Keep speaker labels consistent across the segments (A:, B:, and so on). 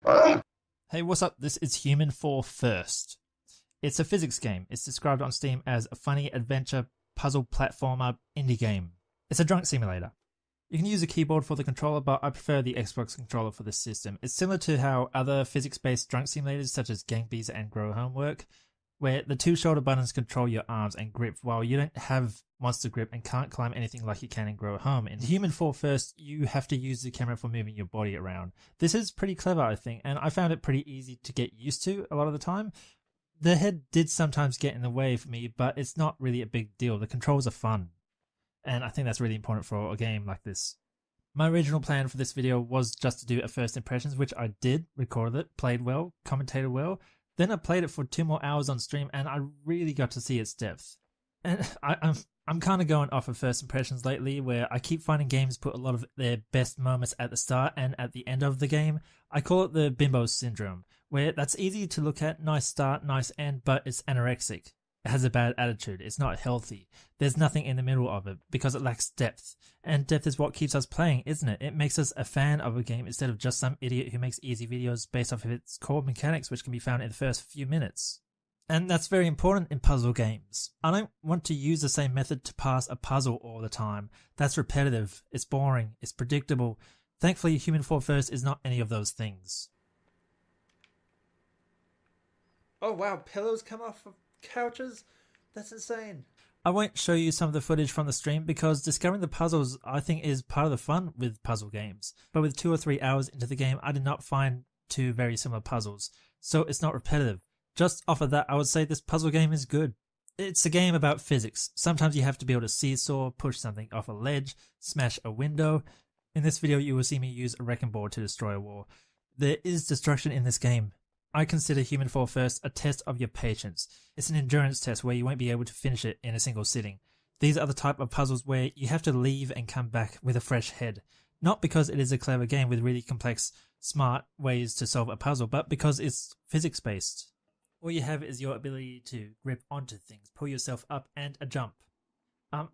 A: Hey, what's up? This is Human Fall First. It's a physics game. It's described on Steam as a funny adventure puzzle platformer indie game. It's a drunk simulator. You can use a keyboard for the controller, but I prefer the Xbox controller for this system. It's similar to how other physics-based drunk simulators such as Gang Beasts and Grow Home work, where the two shoulder buttons control your arms and grip, while you don't have monster grip and can't climb anything like you can in Grow Home. In Human Fall First, you have to use the camera for moving your body around. This is pretty clever, I think, and I found it pretty easy to get used to a lot of the time. The head did sometimes get in the way for me, but it's not really a big deal. The controls are fun, and I think that's really important for a game like this. My original plan for this video was just to do a first impressions, which I did, recorded it, played well, commentated well. Then I played it for 2 more hours on stream, and I really got to see its depth. And I'm kind of going off of first impressions lately, where I keep finding games put a lot of their best moments at the start and at the end of the game. I call it the bimbo syndrome, where that's easy to look at, nice start, nice end, but it's anorexic. It has a bad attitude. It's not healthy. There's nothing in the middle of it because it lacks depth. And depth is what keeps us playing, isn't it? It makes us a fan of a game instead of just some idiot who makes easy videos based off of its core mechanics, which can be found in the first few minutes. And that's very important in puzzle games. I don't want to use the same method to pass a puzzle all the time. That's repetitive. It's boring. It's predictable. Thankfully, Human Fall First is not any of those things.
B: Oh wow, pillows come off of couches? That's insane.
A: I won't show you some of the footage from the stream because discovering the puzzles I think is part of the fun with puzzle games. But with 2 or 3 hours into the game, I did not find 2 very similar puzzles, so it's not repetitive. Just off of that, I would say this puzzle game is good. It's a game about physics. Sometimes you have to be able to seesaw, push something off a ledge, smash a window. In this video, you will see me use a wrecking board to destroy a wall. There is destruction in this game. I consider Human Fall First a test of your patience. It's an endurance test where you won't be able to finish it in a single sitting. These are the type of puzzles where you have to leave and come back with a fresh head. Not because it is a clever game with really complex, smart ways to solve a puzzle, but because it's physics-based. All you have is your ability to grip onto things, pull yourself up, and a jump.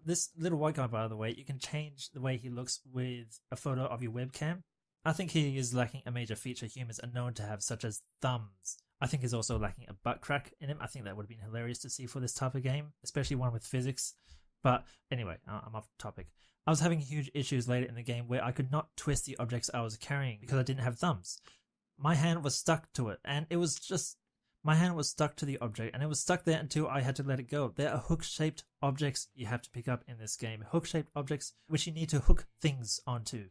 A: This little white guy, by the way, you can change the way he looks with a photo of your webcam. I think he is lacking a major feature humans are known to have, such as thumbs. I think he's also lacking a butt crack in him. I think that would have been hilarious to see for this type of game, especially one with physics. But anyway, I'm off topic. I was having huge issues later in the game where I could not twist the objects I was carrying because I didn't have thumbs. My hand was stuck to it, and it was just... My hand was stuck to the object, and it was stuck there until I had to let it go. There are hook-shaped objects you have to pick up in this game. Hook-shaped objects which you need to hook things onto.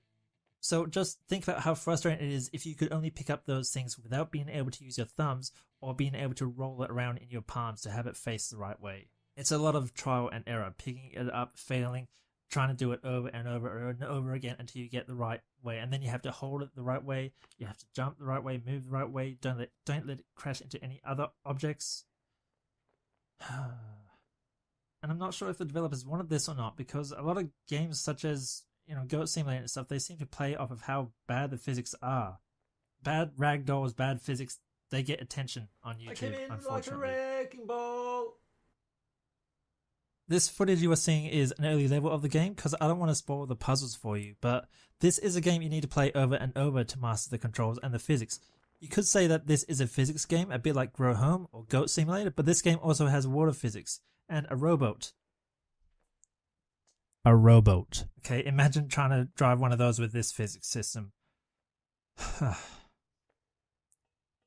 A: So just think about how frustrating it is if you could only pick up those things without being able to use your thumbs or being able to roll it around in your palms to have it face the right way. It's a lot of trial and error, picking it up, failing, trying to do it over and over and over again until you get the right way. And then you have to hold it the right way, you have to jump the right way, move the right way, don't let it crash into any other objects. And I'm not sure if the developers wanted this or not, because a lot of games such as Goat Simulator and stuff, they seem to play off of how bad the physics are. Bad ragdolls, bad physics, they get attention on YouTube,
B: I came in
A: unfortunately.
B: like a wrecking ball.
A: This footage you are seeing is an early level of the game because I don't want to spoil the puzzles for you, but this is a game you need to play over and over to master the controls and the physics. You could say that this is a physics game, a bit like Grow Home or Goat Simulator, but this game also has water physics and a rowboat. A rowboat. Okay, imagine trying to drive one of those with this physics system. I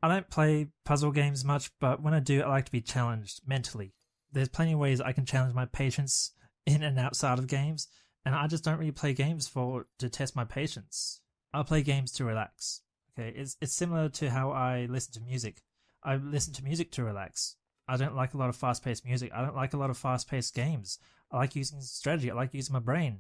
A: don't play puzzle games much, but when I do, I like to be challenged mentally. There's plenty of ways I can challenge my patience in and outside of games, and I just don't really play games to test my patience. I play games to relax. Okay, it's similar to how I listen to music. I listen to music to relax. I don't like a lot of fast-paced music. I don't like a lot of fast-paced games. I like using strategy. I like using my brain.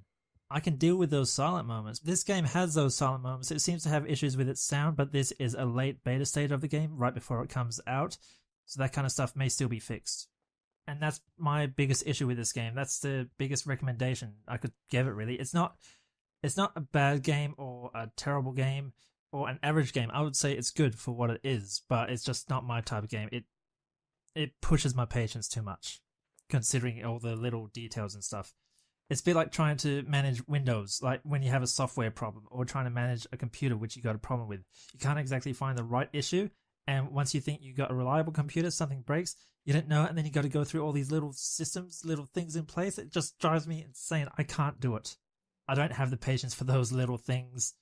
A: I can deal with those silent moments. This game has those silent moments. It seems to have issues with its sound, but this is a late beta stage of the game, right before it comes out. So that kind of stuff may still be fixed. And that's my biggest issue with this game. That's the biggest recommendation I could give it, really. It's not a bad game or a terrible game or an average game. I would say it's good for what it is, but it's just not my type of game. It pushes my patience too much, considering all the little details and stuff. It's a bit like trying to manage Windows, like when you have a software problem, or trying to manage a computer which you got a problem with. You can't exactly find the right issue, and once you think you got a reliable computer, something breaks, you don't know, and then you got to go through all these little systems, little things in place. It just drives me insane. I can't do it. I don't have the patience for those little things.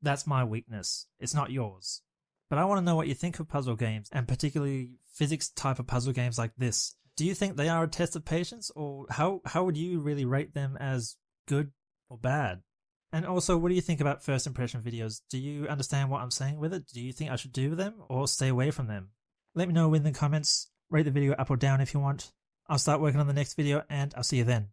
A: That's my weakness. It's not yours. But I want to know what you think of puzzle games, and particularly physics type of puzzle games like this. Do you think they are a test of patience, or how would you really rate them as good or bad? And also, what do you think about first impression videos? Do you understand what I'm saying with it? Do you think I should do them or stay away from them? Let me know in the comments. Rate the video up or down if you want. I'll start working on the next video, and I'll see you then.